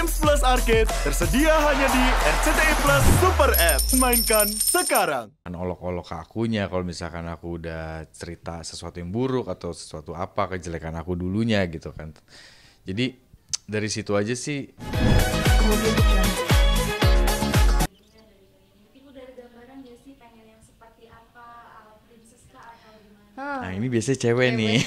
Games Plus Arcade tersedia hanya di RCTI Plus Super App. Mainkan sekarang. Olok-olok ke akunya kalau misalkan aku udah cerita sesuatu yang buruk atau sesuatu apa kejelekan aku dulunya gitu kan. Jadi dari situ aja sih. Nah ini biasanya cewek nih.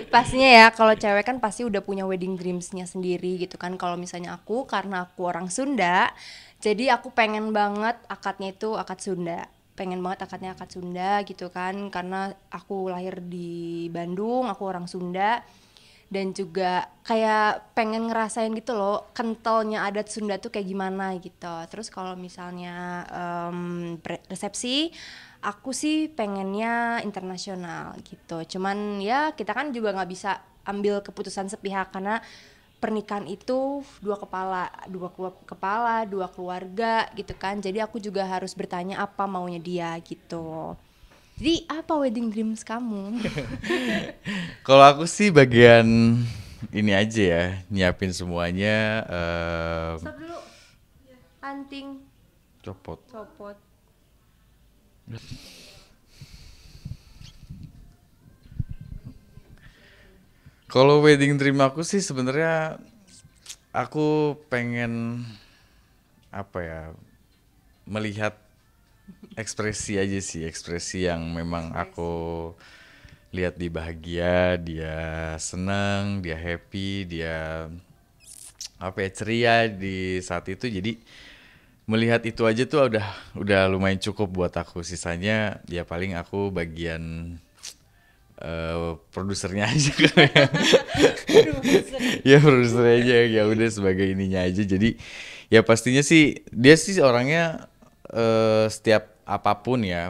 Pastinya ya, kalau cewek kan pasti udah punya wedding dreams-nya sendiri gitu kan. Kalau misalnya aku, karena aku orang Sunda, jadi aku pengen banget akadnya itu akad Sunda. Pengen banget akadnya akad Sunda gitu kan, karena aku lahir di Bandung, aku orang Sunda. Dan juga kayak pengen ngerasain gitu loh, kentalnya adat Sunda tuh kayak gimana gitu. Terus kalau misalnya resepsi, aku sih pengennya internasional gitu. Cuman ya kita kan juga nggak bisa ambil keputusan sepihak karena pernikahan itu dua kepala, dua keluarga gitu kan. Jadi aku juga harus bertanya apa maunya dia gitu. Jadi apa wedding dreams kamu? Kalau aku sih bagian ini aja ya, nyiapin semuanya. Stop dulu. Anting. Copot. Kalau wedding dream aku sih sebenarnya aku pengen apa ya, melihat ekspresi aja sih, ekspresi yang memang aku lihat dia bahagia, dia senang, dia happy, dia apa ya, ceria di saat itu. Jadi melihat itu aja tuh udah lumayan cukup buat aku. Sisanya ya paling aku bagian produsernya aja kan ya. Ya produsernya aja, ya udah sebagai ininya aja. Jadi ya pastinya sih dia sih orangnya setiap apapun dia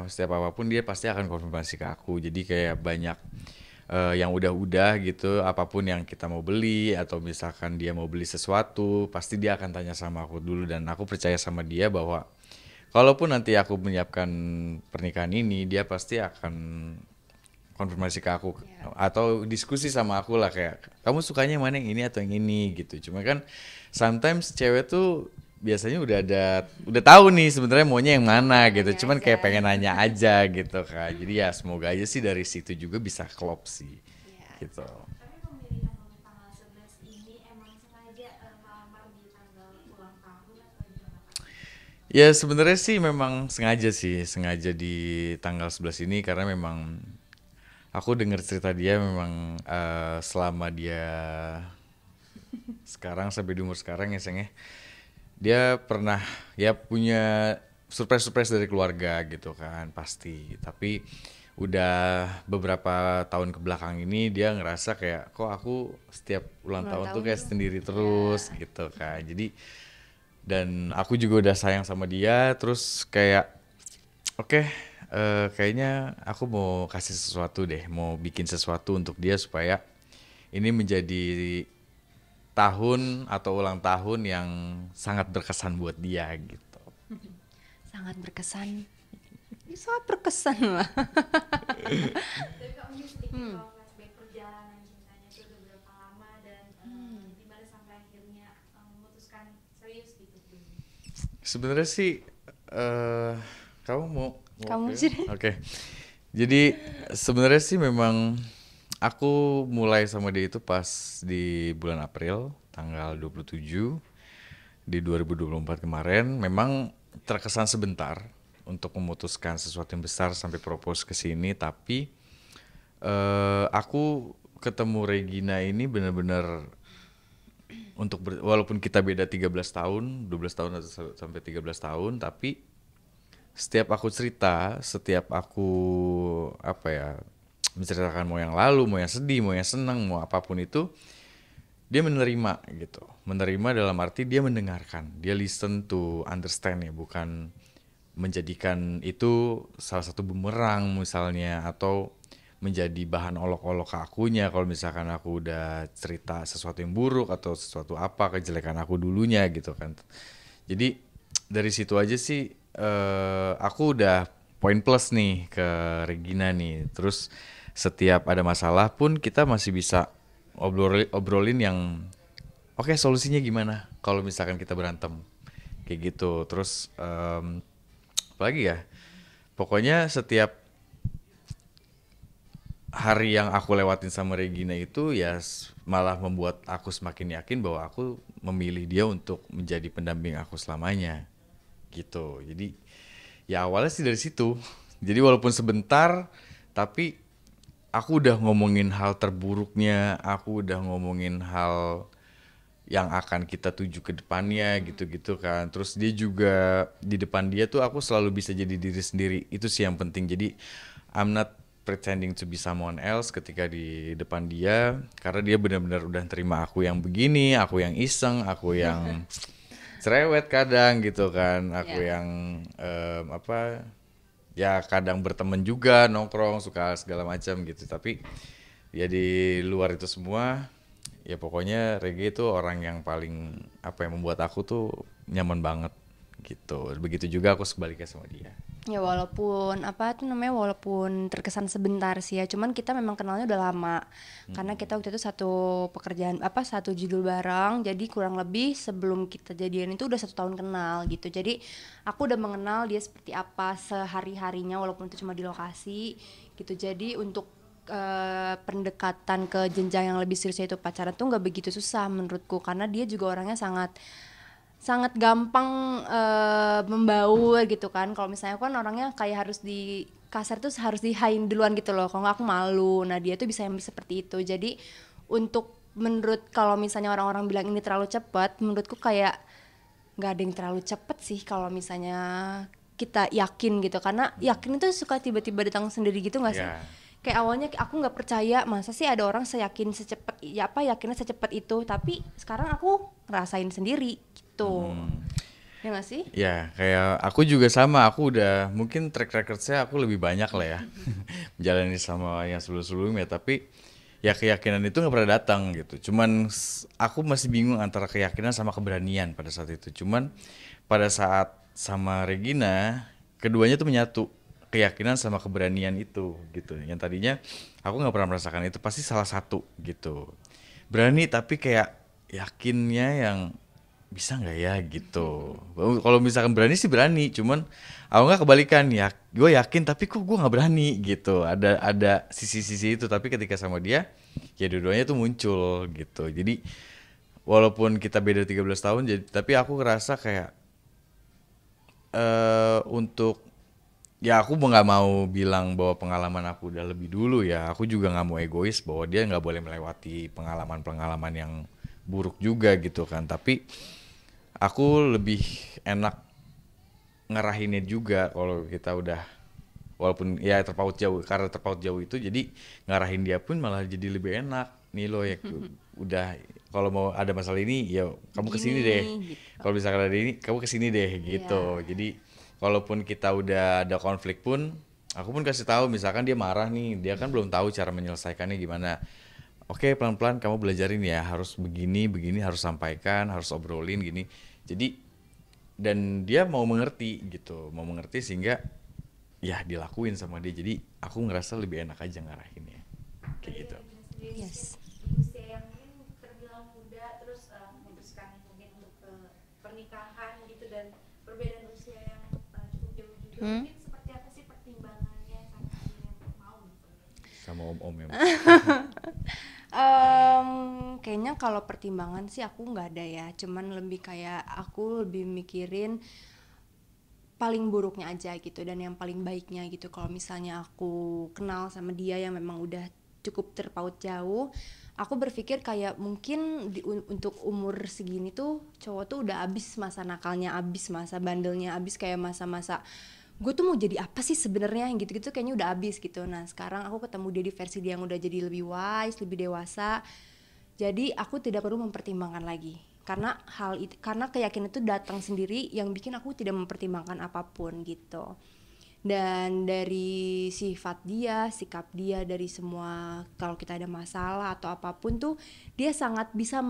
pasti akan konfirmasi ke aku. Jadi kayak banyak yang udah gitu, apapun yang kita mau beli atau misalkan dia mau beli sesuatu, pasti dia akan tanya sama aku dulu. Dan aku percaya sama dia bahwa kalaupun nanti aku menyiapkan pernikahan ini, dia pasti akan konfirmasi ke aku atau diskusi sama aku lah, kayak kamu sukanya mana, yang ini atau yang ini gitu. Cuma kan sometimes cewek tuh biasanya udah tahu nih sebenarnya maunya yang mana gitu. Cuman kayak pengen nanya aja gitu kan. Jadi ya semoga aja sih dari situ juga bisa klop sih. Gitu. Tapi pemilihan untuk tanggal 11 ini emang sengaja melamar di tanggal ulang tahun atau gimana Pak? Ya sebenarnya sih memang sengaja di tanggal 11 ini karena memang aku dengar cerita dia memang selama dia sekarang sampai di umur sekarang ya sayang ya, dia pernah ya punya surprise dari keluarga gitu kan pasti. Tapi udah beberapa tahun ke belakang ini dia ngerasa kayak kok aku setiap ulang tahun tuh kayak sendiri terus gitu kan. Jadi dan aku juga udah sayang sama dia, terus kayak oke, kayaknya aku mau kasih sesuatu deh, mau bikin sesuatu untuk dia supaya ini menjadi tahun atau ulang tahun yang sangat berkesan buat dia gitu. Sangat berkesan. Sangat berkesan lah. Tapi Kak mungkin sedikit kalau flashback perjalanan cintanya itu udah berapa lama dan gimana sampai akhirnya memutuskan serius gitu. Sebenarnya sih kamu mau Kamu sih. Oke. Jadi sebenarnya sih memang aku mulai sama dia itu pas di bulan April tanggal 27 di 2024 kemarin. Memang terkesan sebentar untuk memutuskan sesuatu yang besar sampai propose ke sini, tapi aku ketemu Regina ini benar-benar untuk walaupun kita beda 13 tahun, 12 tahun atau sampai 13 tahun, tapi setiap aku cerita, setiap aku apa ya, menceritakan mau yang lalu, mau yang sedih, mau yang senang, mau apapun itu, dia menerima gitu. Menerima dalam arti dia mendengarkan, dia listen to understand ya, bukan menjadikan itu salah satu bumerang misalnya atau menjadi bahan olok-olok ke akunya kalau misalkan aku udah cerita sesuatu yang buruk atau sesuatu apa kejelekan aku dulunya gitu kan. Jadi dari situ aja sih aku udah poin plus nih ke Regina nih. Terus setiap ada masalah pun kita masih bisa obrolin yang oke solusinya gimana kalau misalkan kita berantem kayak gitu. Terus apalagi ya, pokoknya setiap hari yang aku lewatin sama Regina itu ya malah membuat aku semakin yakin bahwa aku memilih dia untuk menjadi pendamping aku selamanya gitu. Jadi ya awalnya sih dari situ. Jadi walaupun sebentar, tapi aku udah ngomongin hal terburuknya, aku udah ngomongin hal yang akan kita tuju ke depannya gitu-gitu kan. Terus dia juga, di depan dia tuh aku selalu bisa jadi diri sendiri. Itu sih yang penting. Jadi I'm not pretending to be someone else ketika di depan dia, karena dia benar-benar udah terima aku yang begini, aku yang iseng, aku yang cerewet kadang gitu kan, aku yang ya kadang berteman juga, nongkrong, suka segala macam gitu. Tapi ya di luar itu semua, ya pokoknya Regi itu orang yang paling yang membuat aku tuh nyaman banget gitu. Begitu juga aku sebaliknya sama dia. Ya walaupun walaupun terkesan sebentar sih ya, cuman kita memang kenalnya udah lama. Karena kita waktu itu satu pekerjaan satu judul bareng, jadi kurang lebih sebelum kita jadian itu udah 1 tahun kenal gitu. Jadi aku udah mengenal dia seperti apa sehari-harinya walaupun itu cuma di lokasi gitu. Jadi untuk pendekatan ke jenjang yang lebih serius yaitu pacaran tuh nggak begitu susah menurutku, karena dia juga orangnya sangat gampang membaur gitu kan. Kalau misalnya aku kan orangnya kayak harus di kasar tuh harus di-hain duluan gitu loh, kalau nggak aku malu. Nah dia tuh bisa yang seperti itu. Jadi untuk menurut kalau misalnya orang-orang bilang ini terlalu cepat, menurutku kayak nggak ada yang terlalu cepet sih kalau misalnya kita yakin gitu. Karena yakin itu suka tiba-tiba datang sendiri gitu nggak sih? Kayak awalnya aku nggak percaya, masa sih ada orang yakinnya secepat itu. Tapi sekarang aku ngerasain sendiri gitu. Ya nggak sih? Ya kayak aku juga sama, aku udah mungkin track record saya aku lebih banyak lah ya menjalani sama yang sebelum-sebelumnya. Tapi ya keyakinan itu nggak pernah datang gitu. Cuman aku masih bingung antara keyakinan sama keberanian pada saat itu. Cuman pada saat sama Regina, keduanya tuh menyatu, keyakinan sama keberanian itu gitu. Yang tadinya aku nggak pernah merasakan itu, pasti salah satu gitu. Berani tapi kayak yakinnya yang bisa nggak ya gitu. Kalau misalkan berani sih berani, cuman aku nggak kebalikan ya. Gue yakin tapi kok gue nggak berani gitu. Ada sisi-sisi itu, tapi ketika sama dia ya dua-duanya tuh muncul gitu. Jadi walaupun kita beda 13 tahun, tapi aku ngerasa kayak untuk ya aku nggak mau bilang bahwa pengalaman aku udah lebih dulu ya. Aku juga nggak mau egois bahwa dia nggak boleh melewati pengalaman-pengalaman yang buruk juga gitu kan. Tapi aku lebih enak ngarahinnya juga kalau kita udah, walaupun ya terpaut jauh, karena terpaut jauh itu jadi ngarahin dia pun malah jadi lebih enak. Nih lo ya udah, kalau mau ada masalah ini ya kamu kesini deh gitu. Kalau misalkan ada ini kamu kesini deh gitu. Jadi walaupun kita udah ada konflik pun, aku pun kasih tahu, misalkan dia marah nih, dia kan belum tahu cara menyelesaikannya gimana. Oke, pelan-pelan kamu belajarin ya, harus begini, harus sampaikan, harus obrolin gini. Jadi, dan dia mau mengerti gitu, mau mengerti sehingga ya dilakuin sama dia. Jadi aku ngerasa lebih enak aja ngarahinnya, kayak gitu. Yes. Di usia yang mungkin terbilang muda, terus memutuskan mungkin untuk pernikahan gitu, dan perbedaan usia yang cukup jauh juga. Mungkin seperti apa sih pertimbangannya sampai akhirnya mau gitu? Sama om-om ya. Kayaknya kalau pertimbangan sih aku nggak ada ya, cuman lebih kayak aku lebih mikirin paling buruknya aja gitu dan yang paling baiknya gitu. Kalau misalnya aku kenal sama dia yang memang udah cukup terpaut jauh, aku berpikir kayak mungkin untuk umur segini tuh cowok tuh udah abis masa nakalnya, abis masa bandelnya, abis kayak masa-masa gue tuh mau jadi apa sih sebenarnya gitu-gitu, kayaknya udah abis gitu. Nah sekarang aku ketemu dia di versi dia yang udah jadi lebih wise, lebih dewasa. Jadi aku tidak perlu mempertimbangkan lagi, karena karena keyakinan itu datang sendiri yang bikin aku tidak mempertimbangkan apapun gitu. Dan dari sifat dia, sikap dia, dari semua, kalau kita ada masalah atau apapun tuh dia sangat bisa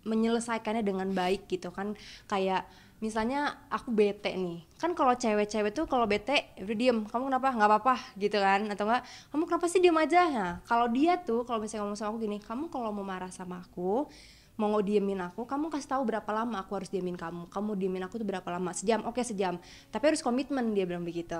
menyelesaikannya dengan baik gitu kan. Kayak misalnya aku bete nih, kan kalau cewek-cewek tuh kalau bete udah diem, kamu kenapa, nggak apa-apa gitu kan, atau enggak kamu kenapa sih diem aja. Nah kalau dia tuh kalau misalnya ngomong sama aku gini, kamu kalau mau marah sama aku mau diemin aku, kamu kasih tahu berapa lama aku harus diemin kamu diemin aku tuh berapa lama, sejam, oke sejam, tapi harus komitmen, dia bilang begitu.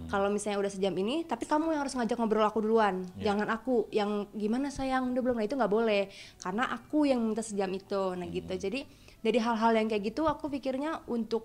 Kalau misalnya udah sejam ini, tapi kamu yang harus ngajak ngobrol aku duluan, jangan aku yang gimana sayang udah belum, nah itu nggak boleh, karena aku yang minta sejam itu, nah gitu. Jadi dari hal-hal yang kayak gitu aku pikirnya untuk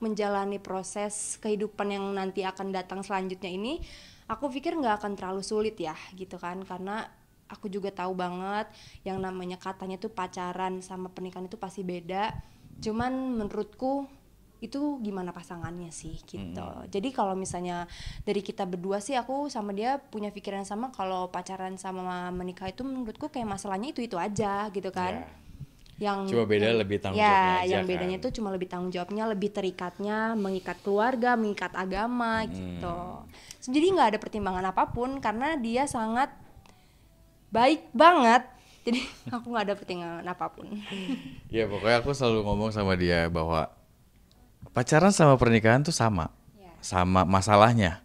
menjalani proses kehidupan yang nanti akan datang selanjutnya ini, aku pikir nggak akan terlalu sulit ya gitu kan, karena aku juga tahu banget yang namanya katanya tuh pacaran sama pernikahan itu pasti beda. Cuman menurutku itu gimana pasangannya sih gitu. Jadi kalau misalnya dari kita berdua sih, aku sama dia punya pikiran sama, kalau pacaran sama menikah itu menurutku kayak masalahnya itu aja gitu kan. Yang cuma beda lebih tanggung jawabnya aja yang bedanya kan. tuh cuma lebih tanggung jawabnya, lebih terikatnya, mengikat keluarga, mengikat agama gitu. Jadi nggak ada pertimbangan apapun karena dia sangat baik banget, jadi aku nggak ada pertimbangan apapun. Ya pokoknya aku selalu ngomong sama dia bahwa pacaran sama pernikahan tuh sama, sama masalahnya,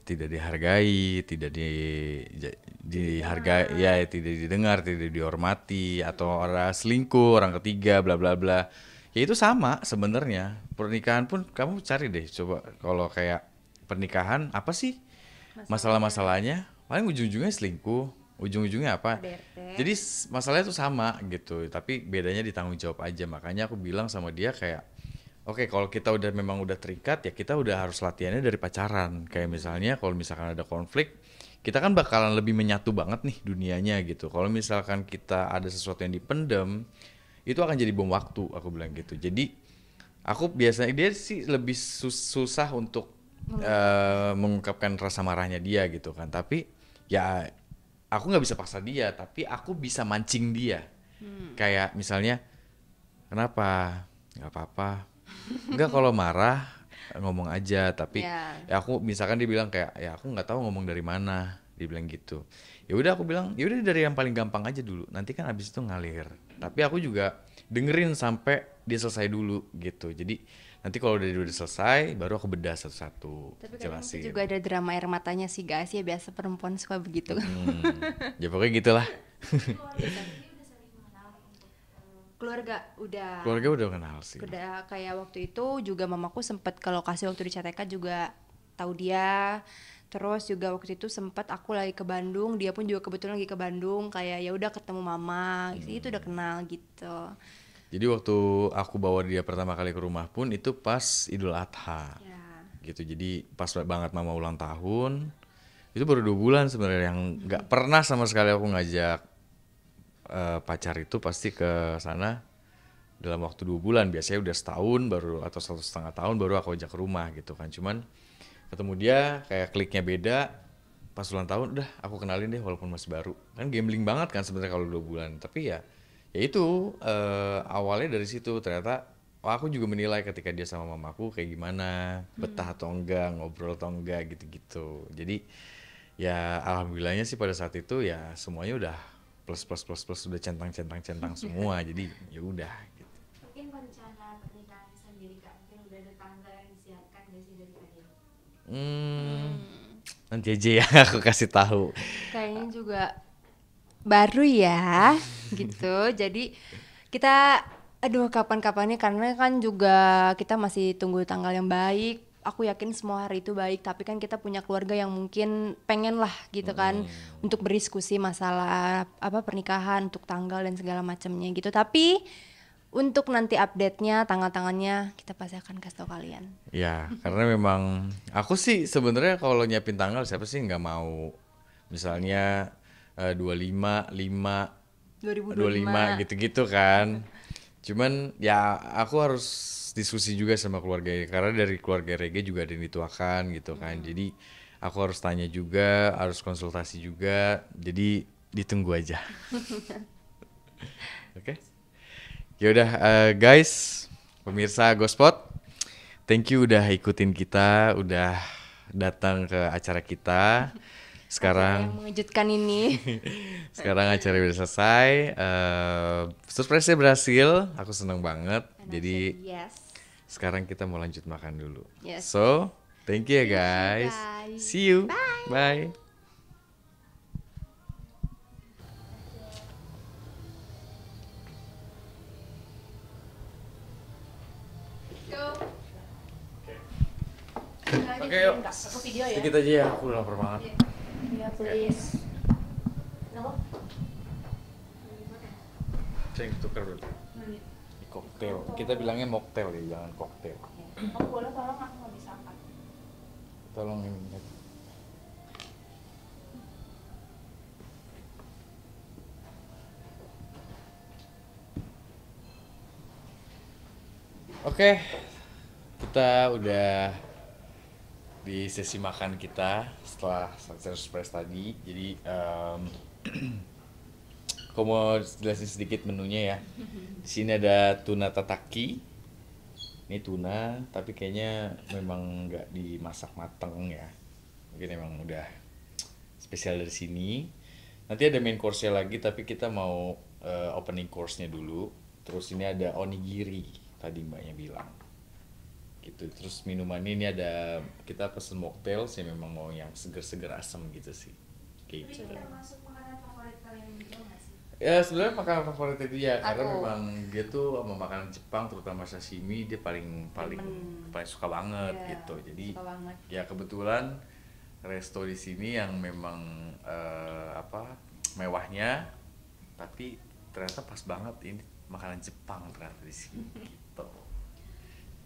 tidak dihargai, tidak dihargai, ya tidak didengar, tidak dihormati, atau orang selingkuh, orang ketiga, bla bla bla. Ya itu sama sebenarnya. Pernikahan pun kamu cari deh, coba kalau kayak pernikahan apa sih masalah-masalahnya? Paling ujung-ujungnya selingkuh, ujung-ujungnya apa? KDRT. Jadi masalahnya tuh sama gitu, tapi bedanya di tanggung jawab aja. Makanya aku bilang sama dia kayak, oke, kalau kita udah memang udah terikat ya kita udah harus latihannya dari pacaran. Kayak misalnya kalau misalkan ada konflik, kita kan bakalan lebih menyatu banget nih dunianya gitu. Kalau misalkan kita ada sesuatu yang dipendem, itu akan jadi bom waktu, aku bilang gitu. Jadi aku biasanya, dia sih lebih susah untuk mengungkapkan rasa marahnya dia gitu kan. Tapi ya aku nggak bisa paksa dia, tapi aku bisa mancing dia. Kayak misalnya, kenapa? Nggak apa-apa. Enggak, kalau marah ngomong aja. Tapi ya aku misalkan dia bilang kayak, ya aku nggak tahu ngomong dari mana, dia bilang gitu. Ya udah aku bilang, ya udah dari yang paling gampang aja dulu. Nanti kan abis itu ngalir. Tapi aku juga dengerin sampai dia selesai dulu gitu. Jadi nanti kalau udah selesai, baru aku bedah satu-satu, Tapi kadang jelasin. itu juga ada drama air matanya sih guys, ya biasa perempuan suka begitu. Ya pokoknya gitulah. Keluarga udah Kenal sih. Udah kayak waktu itu juga mamaku sempet ke lokasi waktu di CTK juga tahu dia. Terus juga waktu itu sempet aku lagi ke Bandung, dia pun juga kebetulan lagi ke Bandung, kayak ya udah ketemu mama, itu udah kenal gitu. Jadi waktu aku bawa dia pertama kali ke rumah pun itu pas Idul Adha. Ya. Gitu. Jadi pas banget mama ulang tahun. Itu baru 2 bulan sebenarnya, yang nggak pernah sama sekali aku ngajak pacar itu pasti ke sana dalam waktu 2 bulan. Biasanya udah setahun baru, atau 1,5 tahun baru aku ajak ke rumah gitu kan. Cuman ketemu dia kayak kliknya beda, pas ulang tahun udah aku kenalin deh walaupun masih baru. Kan gambling banget kan sebenarnya kalau 2 bulan. Tapi ya itu awalnya dari situ. Ternyata aku juga menilai ketika dia sama mamaku kayak gimana, betah atau enggak, ngobrol atau enggak, gitu-gitu. Jadi ya alhamdulillahnya sih pada saat itu ya semuanya udah plus udah centang semua. Jadi ya udah gitu. Mungkin rencana pernikahan sendiri Kak, mungkin udah ada tanggal yang disiapkan gak sih dari kalian? Nanti aja ya aku kasih tahu. Kayaknya juga baru ya gitu. Jadi kita kapan-kapannya, karena kan juga kita masih tunggu tanggal yang baik. Aku yakin semua hari itu baik, tapi kan kita punya keluarga yang mungkin pengen lah gitu kan untuk berdiskusi masalah apa pernikahan, untuk tanggal dan segala macamnya gitu. Tapi untuk nanti update-nya, tanggal-tanggalnya kita pasti akan kasih tau kalian. Ya, karena memang aku sih sebenarnya kalau nyiapin tanggal, siapa sih nggak mau misalnya 25 gitu-gitu kan. Cuman ya aku harus diskusi juga sama keluarga, karena dari keluarga Rege juga ada yang dituakan gitu kan. Jadi aku harus tanya juga, harus konsultasi juga. Jadi ditunggu aja. Oke. Ya udah guys, pemirsa Gospot, thank you udah ikutin kita, udah datang ke acara kita. Sekarang yang mengejutkan ini. sekarang acara udah selesai, surprise-nya berhasil, aku seneng banget. Jadi Yes. sekarang kita mau lanjut makan dulu. Yes. So, thank you ya guys. guys. See you. Bye. Tadi Oke, yuk. enggak, aku video ya. Sedikit aja ya, aku lapar banget. Iya, please. Kenapa? Saya tukar dulu. Ini koktail. Kita bilangnya mocktail ya, jangan koktail. Kamu boleh tolong, aku nggak bisa angkat. Tolong ini. Oke, kita udah di sesi makan kita setelah Success Express tadi. Jadi aku mau jelasin sedikit menunya ya. Di sini ada tuna tataki. Ini tuna, tapi kayaknya memang nggak dimasak mateng ya. Mungkin emang udah spesial dari sini. Nanti ada main course-nya lagi, tapi kita mau opening course-nya dulu. Terus ini ada onigiri, tadi mbaknya bilang. Gitu. Terus minumannya ini ada, kita pesen mocktail, saya memang mau yang seger-seger asam gitu sih. Kayak gitu. Termasuk makanan favorit kalian juga nggak sih? Ya sebenarnya makanan favorit itu ya, karena Aku. memang dia tuh sama makanan Jepang terutama sashimi dia paling suka banget Iya, gitu. Jadi suka banget. ya kebetulan resto di sini yang memang mewahnya, tapi ternyata pas banget ini makanan Jepang ternyata di sini gitu.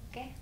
Oke,